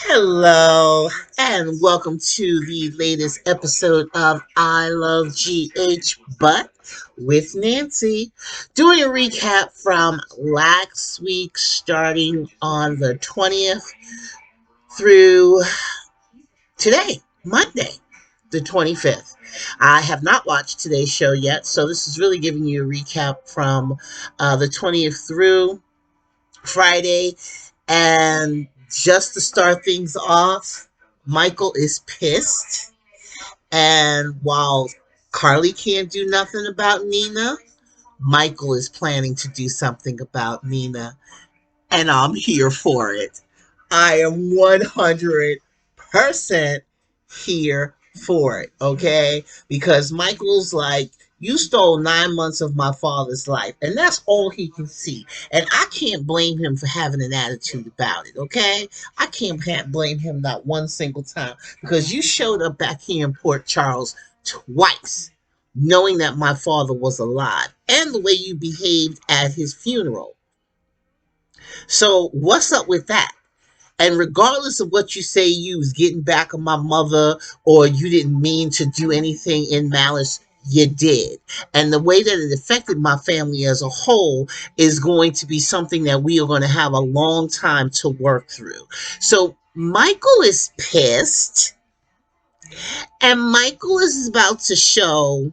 Hello, and welcome to the latest episode of I Love GH But with Nancy. Doing a recap from last week, starting on the 20th through today, Monday, the 25th. I have not watched today's show yet, so this is really giving you a recap from the 20th through Friday. And just to start things off, Michael is pissed. And while Carly can't do nothing about Nina, Michael is planning to do something about Nina. And I'm here for it. I am 100% here for it, okay? Because Michael's like, you stole 9 months of my father's life, and that's all he can see. And I can't blame him for having an attitude about it, okay? I can't blame him not one single time because you showed up back here in Port Charles twice, knowing that my father was alive, and the way you behaved at his funeral. So, what's up with that? And regardless of what you say, you was getting back on my mother or you didn't mean to do anything in malice, you did. And the way that it affected my family as a whole is going to be something that we are going to have a long time to work through. So Michael is pissed, and Michael is about to show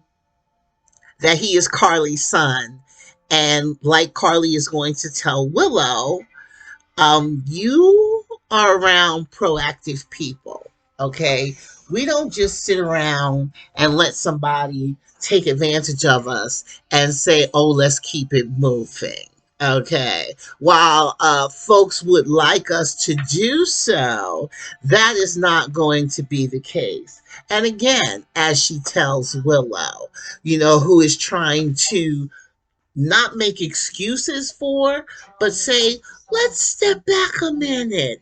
that he is Carly's son. And like Carly is going to tell Willow, you are around proactive people, okay? We don't just sit around and let somebody take advantage of us and say, oh, let's keep it moving. Okay, while folks would like us to do so, that is not going to be the case. And again, as she tells Willow, who is trying to not make excuses for, but say, let's step back a minute.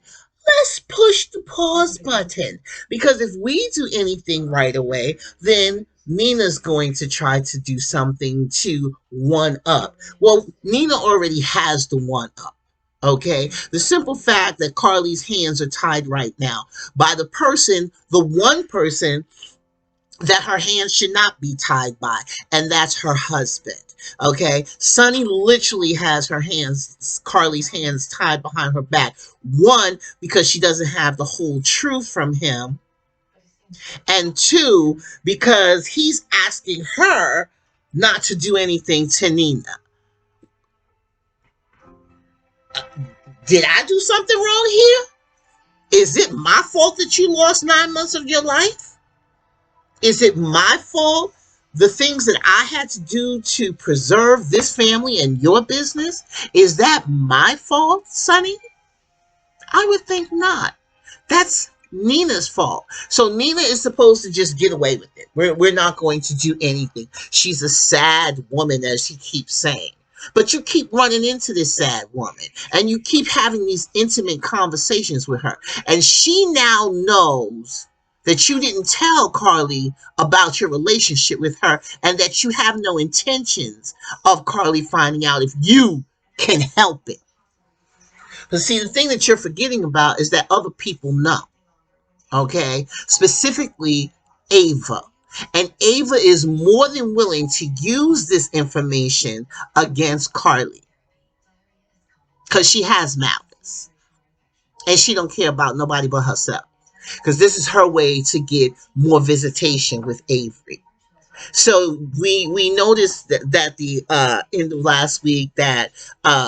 Let's push the pause button. Because if we do anything right away, then Nina's going to try to do something to one up. Well, Nina already has the one up. Okay, the simple fact that Carly's hands are tied right now by the one person that her hands should not be tied by, and that's her husband. Okay, Sonny literally has Carly's hands tied behind her back. One, because she doesn't have the whole truth from him, and two, because he's asking her not to do anything to Nina. Did I do something wrong here? Is it my fault that you lost 9 months of your life? Is it my fault? The things that I had to do to preserve this family and your business, is that my fault, Sonny? I would think not. That's Nina's fault. So Nina is supposed to just get away with it. We're not going to do anything. She's a sad woman, as she keeps saying. But you keep running into this sad woman and you keep having these intimate conversations with her. And she now knows that you didn't tell Carly about your relationship with her and that you have no intentions of Carly finding out if you can help it. But see, the thing that you're forgetting about is that other people know, okay? Specifically, Ava. And Ava is more than willing to use this information against Carly because she has malice and she don't care about nobody but herself, because this is her way to get more visitation with Avery. So we noticed that the end of last week that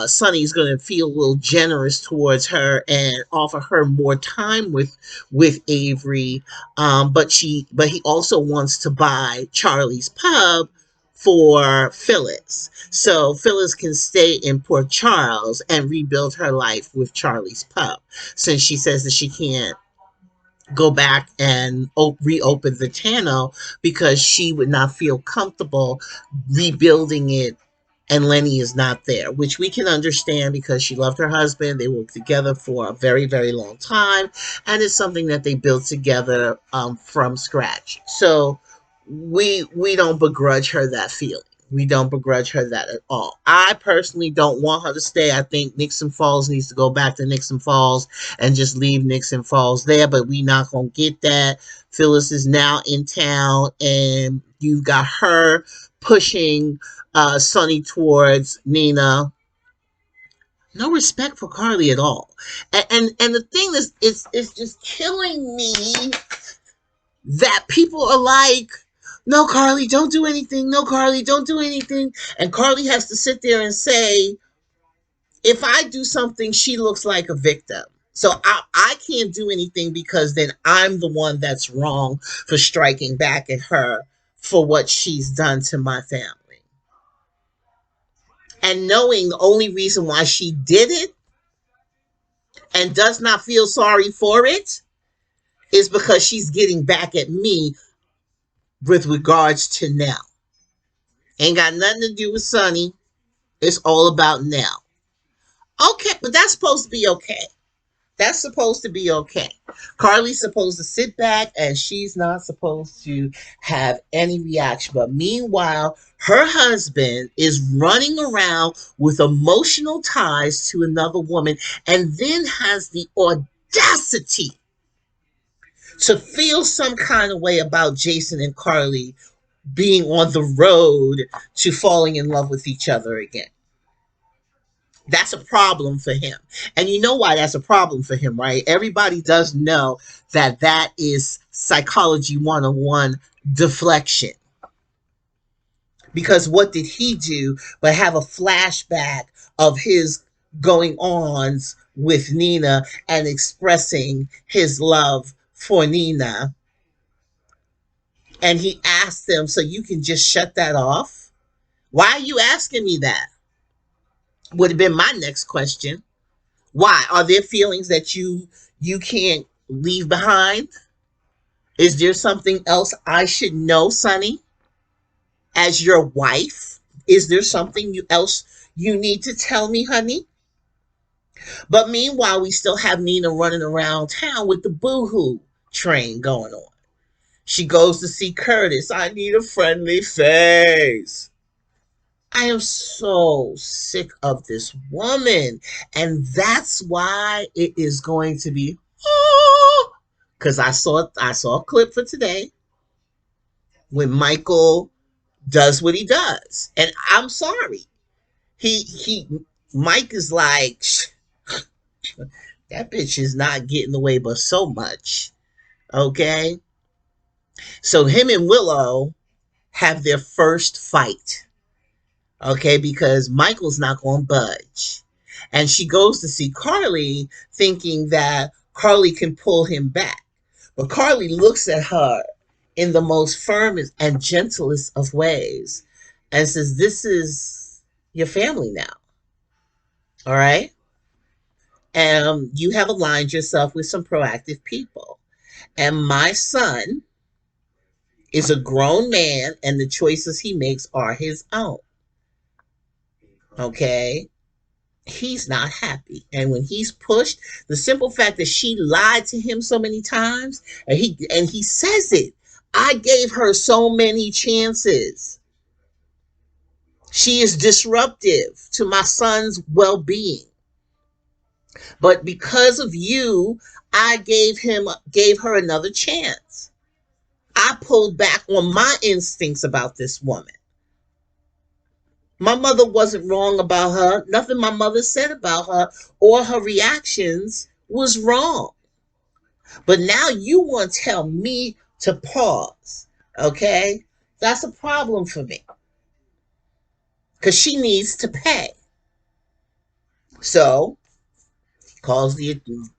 Sonny's going to feel a little generous towards her and offer her more time with Avery, but he also wants to buy Charlie's pub for Phyllis, so Phyllis can stay in Port Charles and rebuild her life with Charlie's pub, since she says that she can't go back and reopen the channel because she would not feel comfortable rebuilding it and Lenny is not there, which we can understand because she loved her husband. They worked together for a very, very long time, and it's something that they built together from scratch. So we don't begrudge her that feeling. We don't begrudge her that at all. I personally don't want her to stay. I think Nixon Falls needs to go back to Nixon Falls and just leave Nixon Falls there, but we not going to get that. Phyllis is now in town, and you've got her pushing Sonny towards Nina. No respect for Carly at all. And the thing is just killing me that people are like, no, Carly, don't do anything. No, Carly, don't do anything. And Carly has to sit there and say, if I do something, she looks like a victim. So I can't do anything because then I'm the one that's wrong for striking back at her for what she's done to my family. And knowing the only reason why she did it and does not feel sorry for it is because she's getting back at me with regards to now. Ain't got nothing to do with Sonny. It's all about now. Okay, but that's supposed to be okay. That's supposed to be okay. Carly's supposed to sit back and she's not supposed to have any reaction. But meanwhile, her husband is running around with emotional ties to another woman and then has the audacity to feel some kind of way about Jason and Carly being on the road to falling in love with each other again. That's a problem for him. And you know why that's a problem for him, right? Everybody does know that that is psychology 101 deflection. Because what did he do but have a flashback of his going ons with Nina and expressing his love for Nina? And he asked them, so you can just shut that off? Why are you asking me that? Would have been my next question. Why? Are there feelings that you can't leave behind? Is there something else I should know, Sonny? As your wife? Is there something else you need to tell me, honey? But meanwhile, we still have Nina running around town with the boohoo train going on. She goes to see Curtis. I need a friendly face. I am so sick of this woman. And that's why it is going to be, because I saw a clip for today when Michael does what he does. And I'm sorry. Mike is like, that bitch is not getting away but so much. Okay? So him and Willow have their first fight. Okay, because Michael's not going to budge. And she goes to see Carly thinking that Carly can pull him back. But Carly looks at her in the most firm and gentlest of ways and says, this is your family now. All right? And you have aligned yourself with some proactive people. And my son is a grown man and the choices he makes are his own. Okay? He's not happy. And when he's pushed, the simple fact that she lied to him so many times, and he says it, I gave her so many chances. She is disruptive to my son's well-being. But because of you, I gave her another chance. I pulled back on my instincts about this woman. My mother wasn't wrong about her. Nothing my mother said about her or her reactions was wrong. But now you want to tell me to pause. Okay? That's a problem for me. Because she needs to pay. So,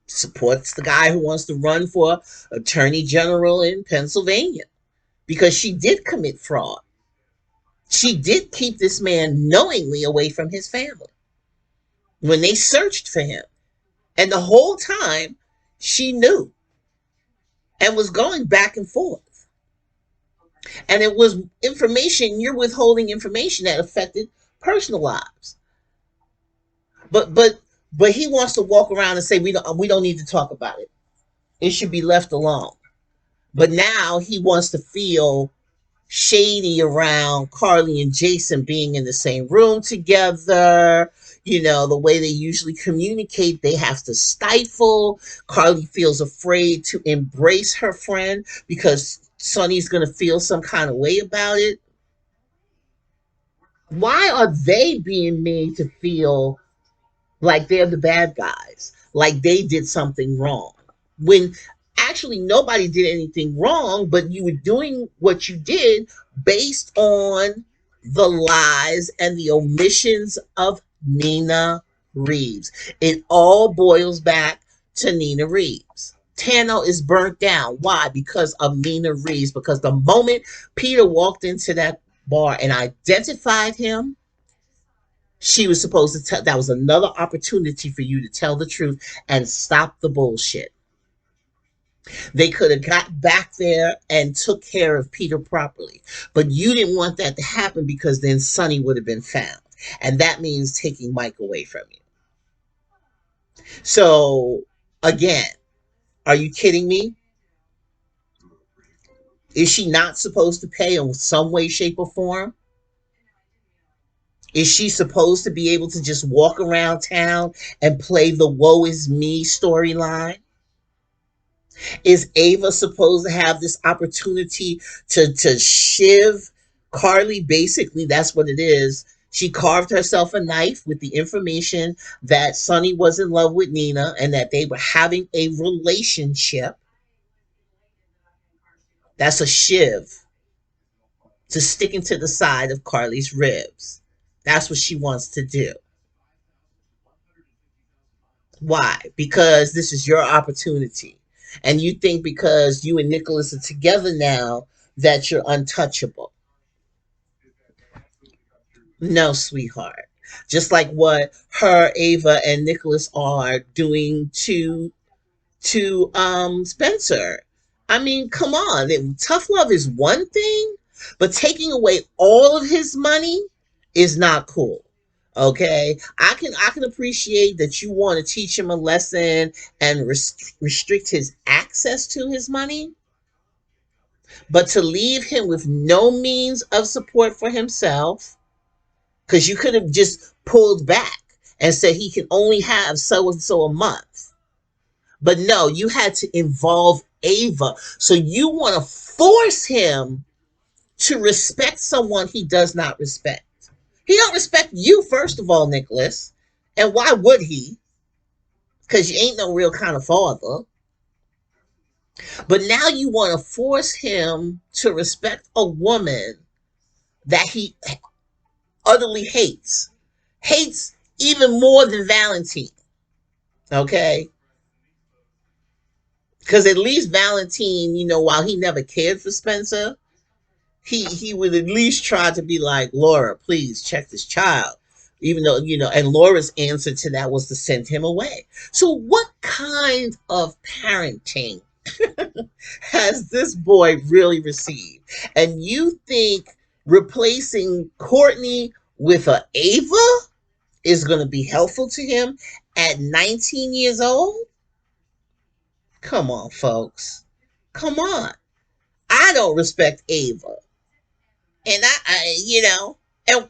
supports the guy who wants to run for attorney general in Pennsylvania. Because she did commit fraud. She did keep this man knowingly away from his family when they searched for him. And the whole time, she knew and was going back and forth. And it was information, you're withholding information that affected personal lives. But he wants to walk around and say, we don't need to talk about it. It should be left alone. But now he wants to feel shady around Carly and Jason being in the same room together. You know, the way they usually communicate, they have to stifle. Carly feels afraid to embrace her friend because Sonny's going to feel some kind of way about it. Why are they being made to feel like they're the bad guys, like they did something wrong? When actually nobody did anything wrong, but you were doing what you did based on the lies and the omissions of Nina Reeves. It all boils back to Nina Reeves. Tano is burnt down. Why? Because of Nina Reeves. Because the moment Peter walked into that bar and identified him, she was supposed to tell. That was another opportunity for you to tell the truth and stop the bullshit. They could have got back there and took care of Peter properly, but you didn't want that to happen because then Sonny would have been found, and that means taking Mike away from you. So again, are you kidding me? Is she not supposed to pay in some way, shape, or form? Is she supposed to be able to just walk around town and play the woe is me storyline? Is Ava supposed to have this opportunity to shiv Carly? Basically, that's what it is. She carved herself a knife with the information that Sonny was in love with Nina and that they were having a relationship. That's a shiv to sticking to the side of Carly's ribs. That's what she wants to do. Why? Because this is your opportunity. And you think because you and Nicholas are together now that you're untouchable. No, sweetheart. Just like what her, Ava, and Nicholas are doing to Spencer. I mean, come on. Tough love is one thing, but taking away all of his money is not cool. Okay, I can appreciate that you want to teach him a lesson and restrict his access to his money, but to leave him with no means of support for himself, because you could have just pulled back and said he can only have so and so a month. But no, you had to involve Ava. So you want to force him to respect someone he does not respect. He don't respect you, first of all, Nicholas. And why would he? Because you ain't no real kind of father. But now you want to force him to respect a woman that he utterly hates. Hates even more than Valentine. Okay? Because at least Valentine, while he never cared for Spencer, he would at least try to be like, Laura, please check this child. Even though, and Laura's answer to that was to send him away. So what kind of parenting has this boy really received? And you think replacing Courtney with a Ava is going to be helpful to him at 19 years old? Come on, folks. Come on. I don't respect Ava. And and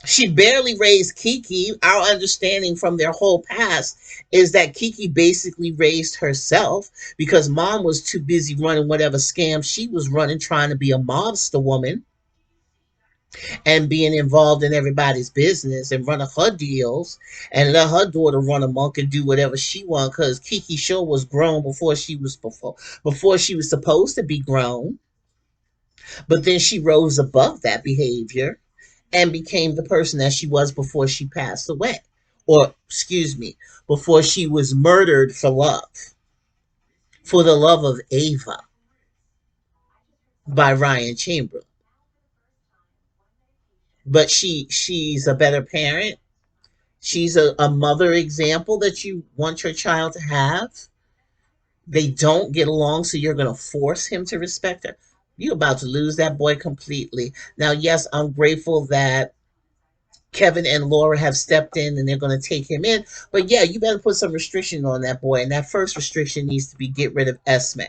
she barely raised Kiki. Our understanding from their whole past is that Kiki basically raised herself because mom was too busy running whatever scam she was running, trying to be a mobster woman and being involved in everybody's business and running her deals and let her daughter run amok and do whatever she wanted because Kiki sure was grown before she was supposed to be grown. But then she rose above that behavior and became the person that she was before she passed away. Or, excuse me, before she was murdered for the love of Ava by Ryan Chamberlain. But she's a better parent. She's a mother example that you want your child to have. They don't get along, so you're going to force him to respect her. You're about to lose that boy completely. Now, yes, I'm grateful that Kevin and Laura have stepped in and they're going to take him in. But yeah, you better put some restriction on that boy. And that first restriction needs to be get rid of Esme.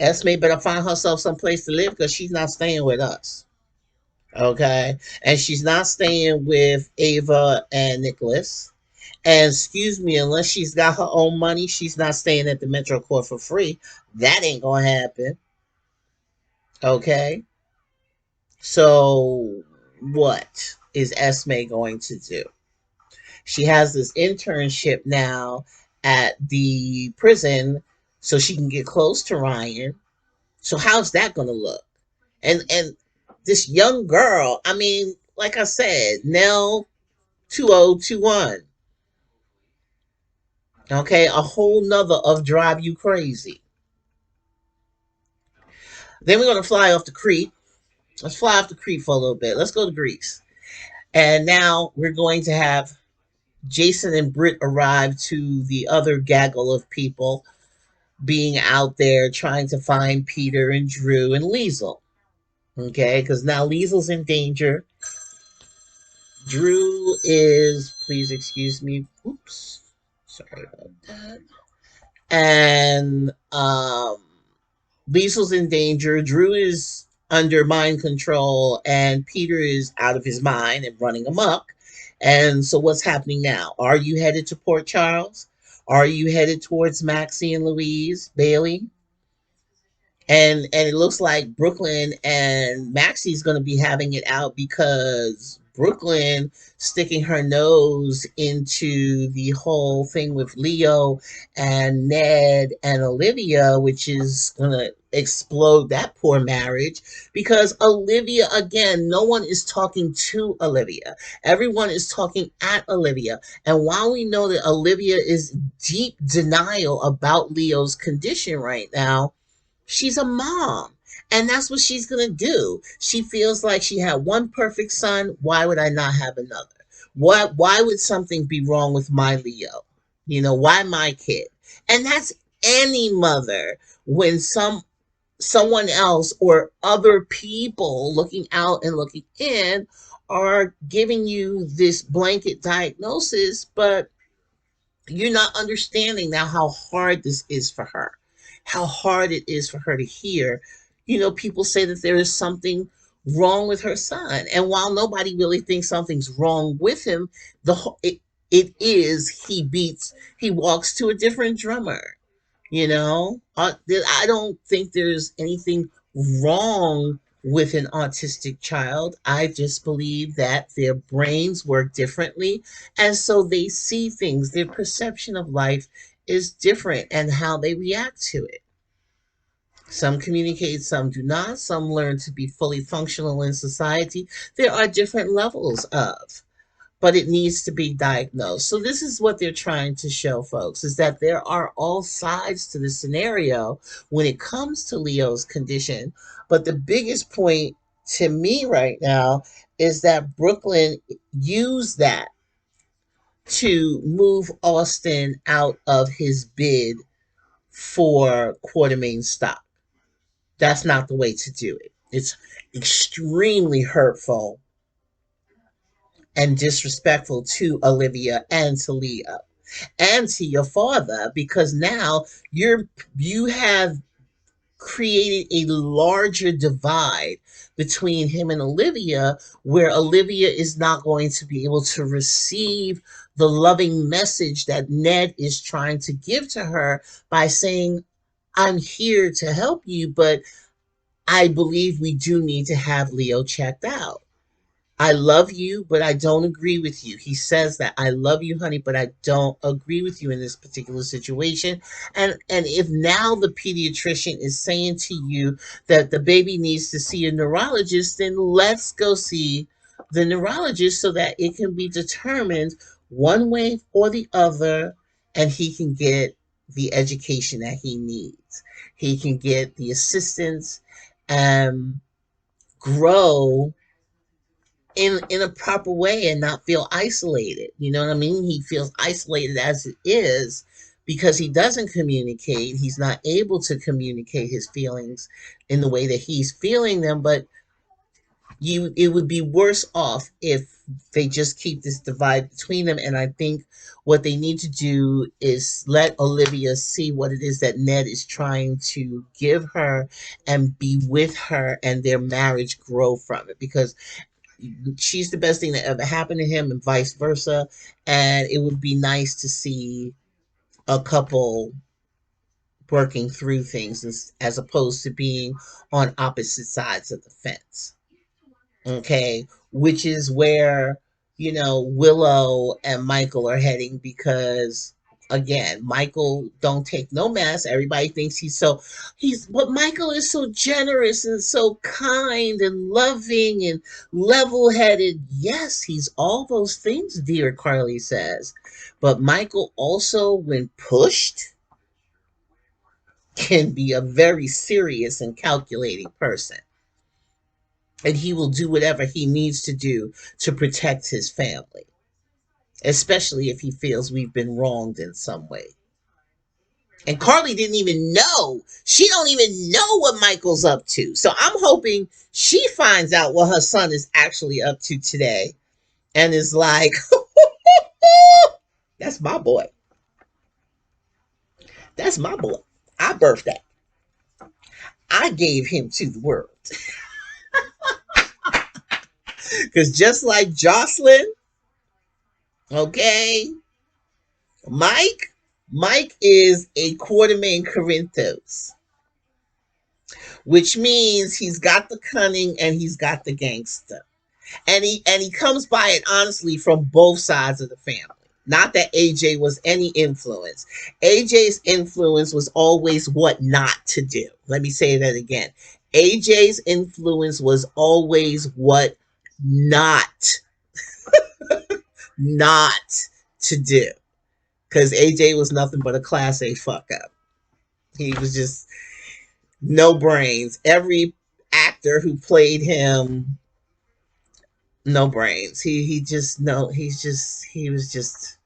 Esme better find herself someplace to live because she's not staying with us. Okay. And she's not staying with Ava and Nicholas. And excuse me, unless she's got her own money, she's not staying at the Metro Court for free. That ain't gonna happen. Okay. So what is Esme going to do? She has this internship now at the prison so she can get close to Ryan. So how's that gonna look? And this young girl, I mean, like I said, Nell 2021. Okay, a whole nother of drive you crazy. Then we're gonna fly off the creek. Let's fly off the creek for a little bit. Let's go to Greece. And now we're going to have Jason and Britt arrive to the other gaggle of people being out there trying to find Peter and Drew and Liesel. Okay, because now Liesel's in danger. Drew is, please excuse me. Oops. Sorry about that. And Liesel's in danger. Drew is under mind control, and Peter is out of his mind and running amok. And so, what's happening now? Are you headed to Port Charles? Are you headed towards Maxie and Louise Bailey? And it looks like Brooklyn and Maxie's going to be having it out because Brooklyn sticking her nose into the whole thing with Leo and Ned and Olivia, which is going to explode that poor marriage because Olivia, again, no one is talking to Olivia. Everyone is talking at Olivia. And while we know that Olivia is deep denial about Leo's condition right now, she's a mom. And that's what she's going to do. She feels like she had one perfect son. Why would I not have another? Why would something be wrong with my Leo? Why my kid? And that's any mother when someone else or other people looking out and looking in are giving you this blanket diagnosis, but you're not understanding now how hard this is for her, how hard it is for her to hear. People say that there is something wrong with her son. And while nobody really thinks something's wrong with him, it is he walks to a different drummer. I don't think there's anything wrong with an autistic child. I just believe that their brains work differently. And so they see things, their perception of life is different and how they react to it. Some communicate, some do not. Some learn to be fully functional in society. There are different levels of, but it needs to be diagnosed. So this is what they're trying to show folks, is that there are all sides to the scenario when it comes to Leo's condition. But the biggest point to me right now is that Brooklyn used that to move Austin out of his bid for Quartermain stock. That's not the way to do it. It's extremely hurtful and disrespectful to Olivia and to Leo and to your father, because now you have created a larger divide between him and Olivia, where Olivia is not going to be able to receive the loving message that Ned is trying to give to her by saying, I'm here to help you, but I believe we do need to have Leo checked out. I love you, but I don't agree with you. He says that, I love you, honey, but I don't agree with you in this particular situation. And if now the pediatrician is saying to you that the baby needs to see a neurologist, then let's go see the neurologist so that it can be determined one way or the other, and he can get the education that he needs. He can get the assistance and grow in a proper way and not feel isolated. You know what I mean? He feels isolated as it is because he doesn't communicate. He's not able to communicate his feelings in the way that he's feeling them. But it would be worse off if they just keep this divide between them. And I think what they need to do is let Olivia see what it is that Ned is trying to give her and be with her, and their marriage grow from it, because she's the best thing that ever happened to him and vice versa. And it would be nice to see a couple working through things as opposed to being on opposite sides of the fence. Okay, which is where, Willow and Michael are heading, because again, Michael don't take no mess. Everybody thinks but Michael is so generous and so kind and loving and level-headed. Yes, he's all those things, dear Carly says, but Michael also, when pushed, can be a very serious and calculating person, and he will do whatever he needs to do to protect his family, especially if he feels we've been wronged in some way. And Carly didn't even know. She don't even know what Michael's up to. So I'm hoping she finds out what her son is actually up to today and is like, that's my boy. That's my boy. I birthed that. I gave him to the world. Because just like Jocelyn, okay, Mike is a quartermain Corinthos, which means he's got the cunning and he's got the gangster. And he comes by it honestly from both sides of the family. Not that AJ was any influence. AJ's influence was always what not to do. Let me say that again. AJ's influence was always what not to do. Because AJ was nothing but a class A fuck up. He was just no brains. Every actor who played him, no brains. He just no. He was just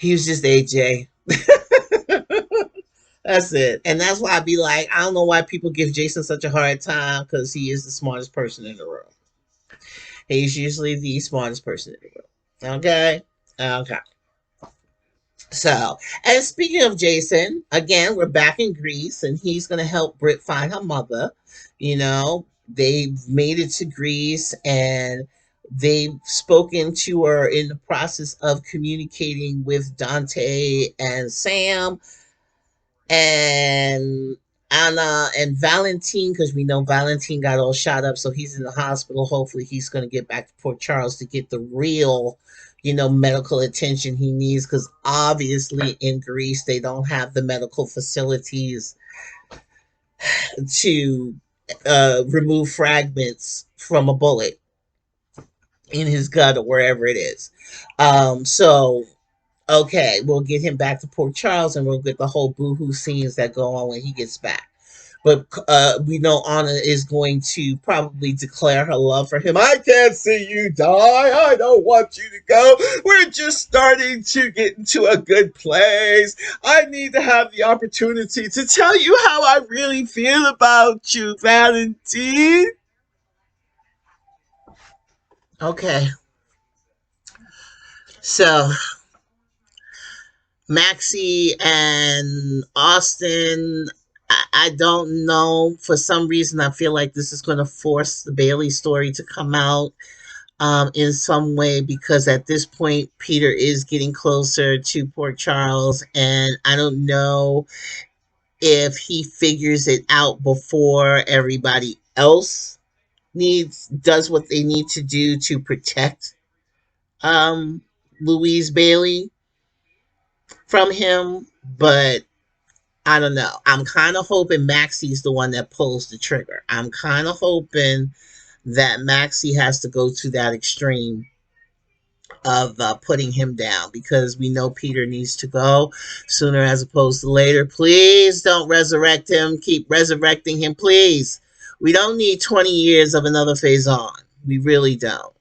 AJ. That's it. And that's why I'd be like, I don't know why people give Jason such a hard time, because he is the smartest person in the room. He's usually the smartest person in the room. Okay? Okay. So, and speaking of Jason, again, we're back in Greece, and he's going to help Britt find her mother. They've made it to Greece, and they've spoken to her in the process of communicating with Dante and Sam and Anna and Valentine, because we know Valentine got all shot up, so he's in the hospital. Hopefully he's going to get back to Port Charles to get the real, medical attention he needs, because obviously in Greece they don't have the medical facilities to remove fragments from a bullet in his gut or wherever it is. So okay, we'll get him back to Port Charles, and we'll get the whole boohoo scenes that go on when he gets back. But we know Anna is going to probably declare her love for him. I can't see you die. I don't want you to go. We're just starting to get into a good place. I need to have the opportunity to tell you how I really feel about you, Valentine. Okay. So Maxie and Austin, I don't know. For some reason, I feel like this is going to force the Bailey story to come out in some way, because at this point, Peter is getting closer to Port Charles, and I don't know if he figures it out before everybody else does what they need to do to protect Louise Bailey from him, but I don't know. I'm kind of hoping Maxie's the one that pulls the trigger. I'm kind of hoping that Maxie has to go to that extreme of putting him down, because we know Peter needs to go sooner as opposed to later. Please don't resurrect him. Keep resurrecting him, please. We don't need 20 years of another Faison. We really don't.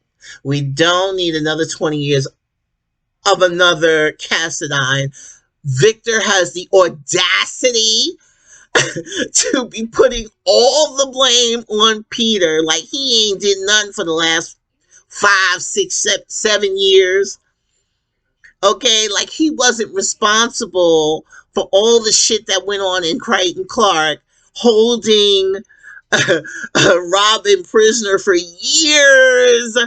We don't need another 20 years of another Cassadine. Victor has the audacity to be putting all the blame on Peter, like he ain't did nothing for the last 5, 6, 7 years. Okay, like he wasn't responsible for all the shit that went on in Crichton Clark, holding Robin prisoner for years,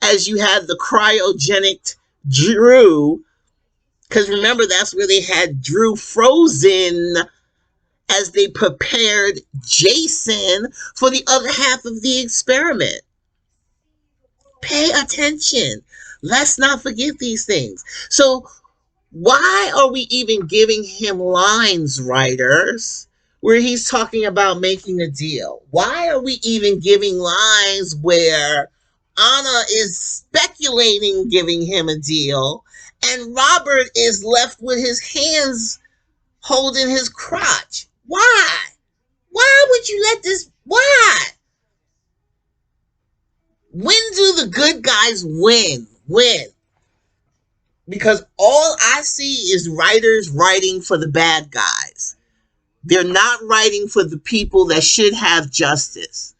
as you had the cryogenic Drew. Because remember, that's where they had Drew frozen as they prepared Jason for the other half of the experiment. Pay attention. Let's not forget these things. So, why are we even giving him lines, writers, where he's talking about making a deal? Why are we even giving lines where Anna is speculating giving him a deal and Robert is left with his hands holding his crotch? Why? Why would you let this? Why? When do the good guys win? When? Because all I see is writers writing for the bad guys. They're not writing for the people that should have justice.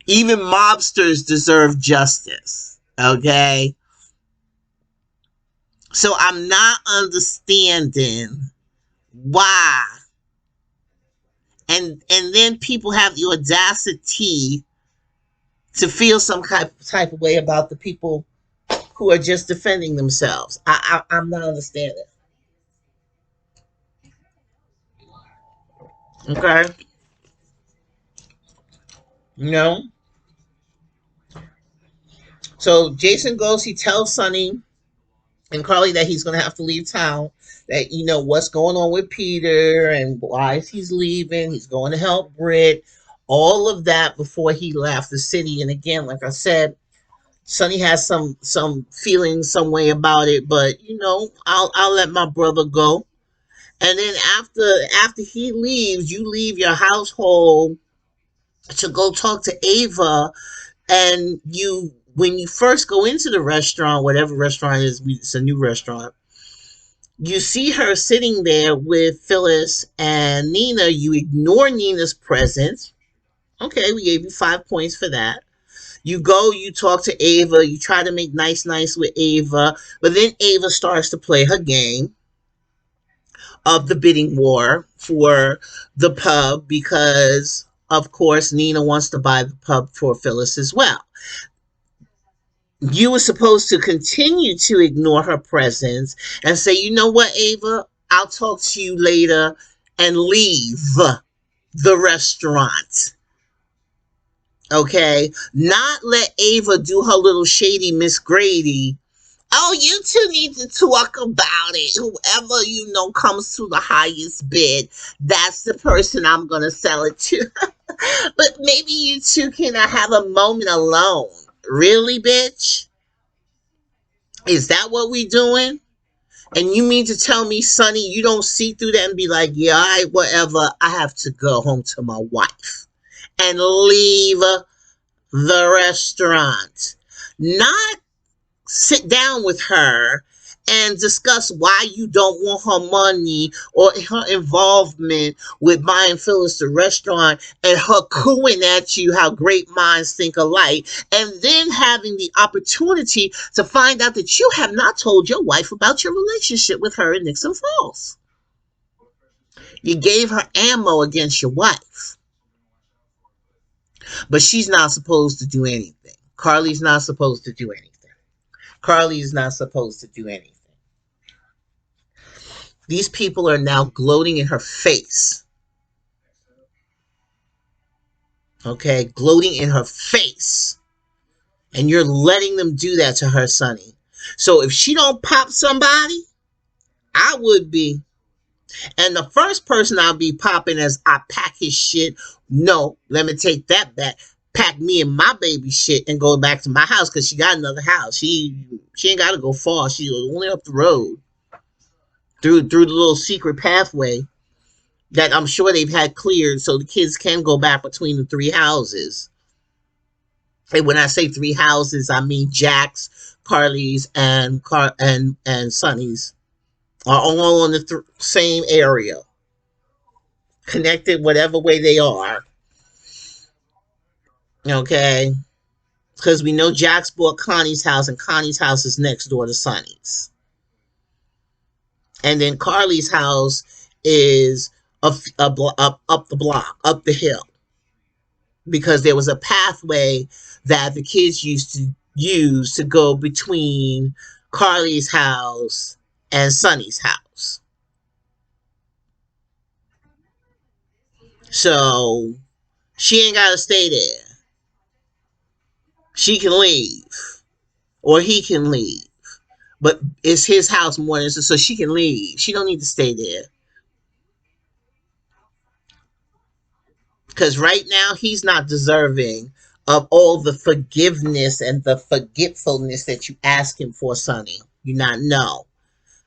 Even mobsters deserve justice. Okay? So I'm not understanding why. And then people have the audacity to feel some type of way about the people who are just defending themselves. I'm not understanding. Okay? You know? So Jason goes, he tells Sonny and Carly that he's going to have to leave town. That, you know, what's going on with Peter and why he's leaving. He's going to help Britt. All of that before he left the city. And again, like I said, Sonny has some feelings some way about it, but you know, I'll let my brother go. And then after he leaves, you leave your household to go talk to Ava, and you when you first go into the restaurant, whatever restaurant it is, it's a new restaurant. You see her sitting there with Phyllis and Nina. You ignore Nina's presence. Okay, we gave you 5 points for that. You go, you talk to Ava, you try to make nice with Ava, but then Ava starts to play her game of the bidding war for the pub because, of course, Nina wants to buy the pub for Phyllis as well. You were supposed to continue to ignore her presence and say, you know what, Ava, I'll talk to you later, and leave the restaurant. Okay? Not let Ava do her little shady Miss Grady. Oh, you two need to talk about it. Whoever, you know, comes to the highest bid, that's the person I'm going to sell it to. But maybe you two can have a moment alone. Really, bitch? Is that what we doing? And you mean to tell me, Sonny, you don't see through that and be like, yeah, all right, whatever. I have to go home to my wife and leave the restaurant. Not sit down with her and discuss why you don't want her money or her involvement with buying Phyllis the restaurant and her cooing at you how great minds think alike, and then having the opportunity to find out that you have not told your wife about your relationship with her in Nixon Falls. You gave her ammo against your wife. But she's not supposed to do anything. Carly's not supposed to do anything. Carly is not supposed to do anything. These people are now gloating in her face. Okay, gloating in her face. And you're letting them do that to her, Sonny. So if she don't pop somebody, I would be. And the first person I'll be popping as I pack his shit. No, let me take that back. Pack me and my baby shit and go back to my house because she got another house. She ain't got to go far. She's only up the road through the little secret pathway that I'm sure they've had cleared so the kids can go back between the 3 houses. And when I say 3 houses, I mean Jack's, Carly's, and Sonny's are all in the same area, connected whatever way they are. Okay, Because we know Jax bought Connie's house, and Connie's house is next door to Sonny's. And then Carly's house is up the block, up the hill, because there was a pathway that the kids used to use to go between Carly's house and Sonny's house. So she ain't got to stay there. She can leave, or he can leave. But it's his house more than so she can leave. She don't need to stay there. Because right now he's not deserving of all the forgiveness and the forgetfulness that you ask him for, Sonny. You not know.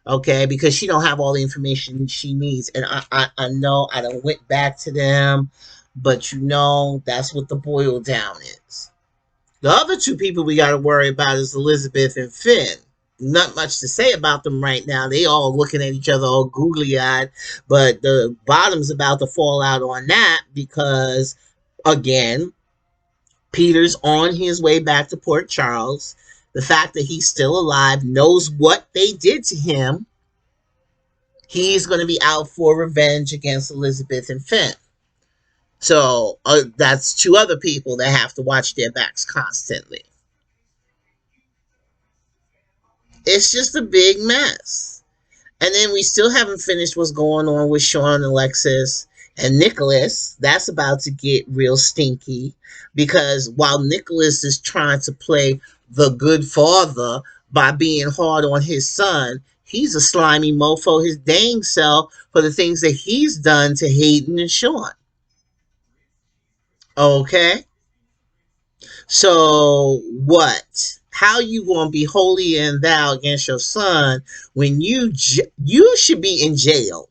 Okay, because she don't have all the information she needs. And I know I done went back to them, but you know that's what the boil down is. The other two people we got to worry about is Elizabeth and Finn. Not much to say about them right now. They all looking at each other all googly-eyed, but the bottom's about to fall out on that because, again, Peter's on his way back to Port Charles. The fact that he's still alive, knows what they did to him. He's going to be out for revenge against Elizabeth and Finn. So that's two other people that have to watch their backs constantly. It's just a big mess. And then we still haven't finished what's going on with Sean and Alexis and Nicholas. That's about to get real stinky because while Nicholas is trying to play the good father by being hard on his son, he's a slimy mofo his dang self for the things that he's done to Hayden and Sean. Okay? So what? How you gonna be holy and thou against your son when you should be in jail?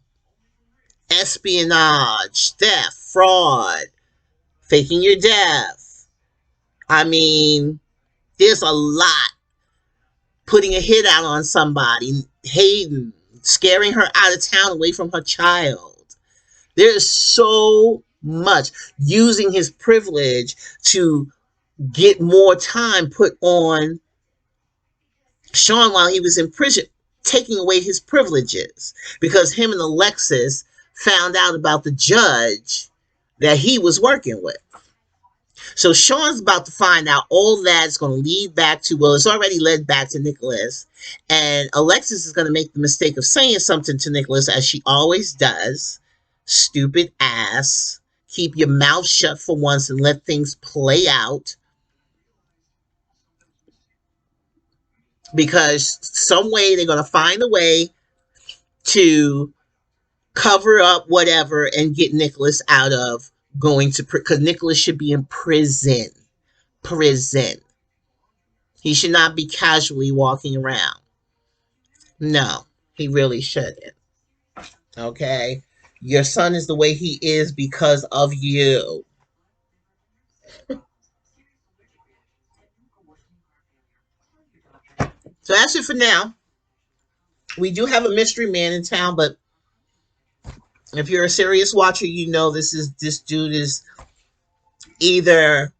Espionage, theft, fraud, faking your death. I mean, there's a lot. Putting a hit out on somebody, Hayden, scaring her out of town away from her child. There's so much. Using his privilege to get more time put on Sean while he was in prison, taking away his privileges because him and Alexis found out about the judge that he was working with. So Sean's about to find out all that's going to lead back to, well, it's already led back to Nicholas. And Alexis is going to make the mistake of saying something to Nicholas, as she always does. Stupid ass. Keep your mouth shut for once and let things play out. Because some way they're going to find a way to cover up whatever and get Nicholas out of going to, because Nicholas should be in prison. He should not be casually walking around. No, he really shouldn't. Okay? Your son is the way he is because of you. So that's it for now. We do have a mystery man in town, but if you're a serious watcher, you know this dude is either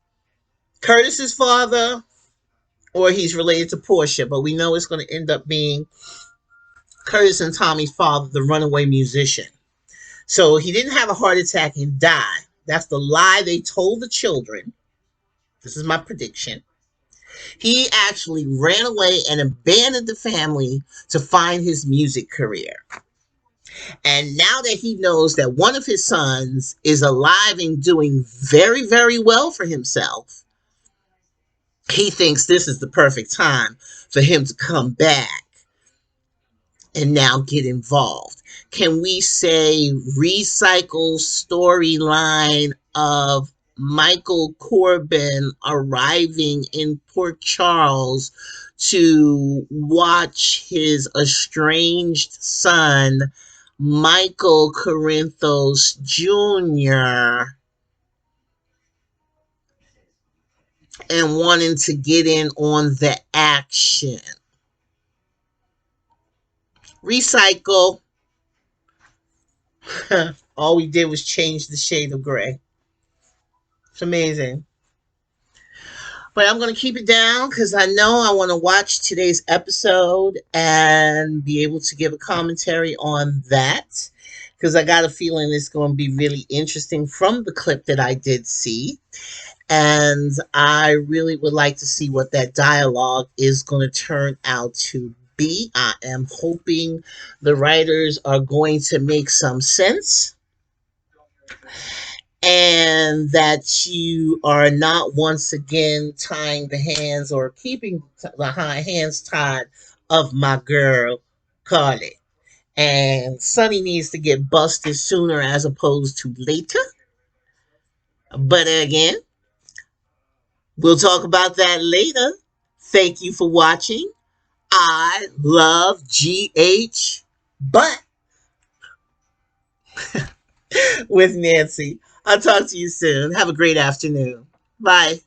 Curtis's father or he's related to Portia, but we know it's going to end up being Curtis and Tommy's father, the runaway musician. So he didn't have a heart attack and die. That's the lie they told the children. This is my prediction. He actually ran away and abandoned the family to find his music career. And now that he knows that one of his sons is alive and doing very, very well for himself, he thinks this is the perfect time for him to come back and now get involved. Can we say recycle storyline of Michael Corbin arriving in Port Charles to watch his estranged son, Michael Corinthos Jr., and wanting to get in on the action? Recycle. All we did was change the shade of gray. It's amazing. But I'm going to keep it down because I know I want to watch today's episode and be able to give a commentary on that. Because I got a feeling it's going to be really interesting from the clip that I did see. And I really would like to see what that dialogue is going to turn out to be. I am hoping the writers are going to make some sense and that you are not once again tying the hands or keeping the hands tied of my girl, Carly. And Sonny needs to get busted sooner as opposed to later. But again, we'll talk about that later. Thank you for watching. I love GH, but with Nancy. I'll talk to you soon. Have a great afternoon. Bye.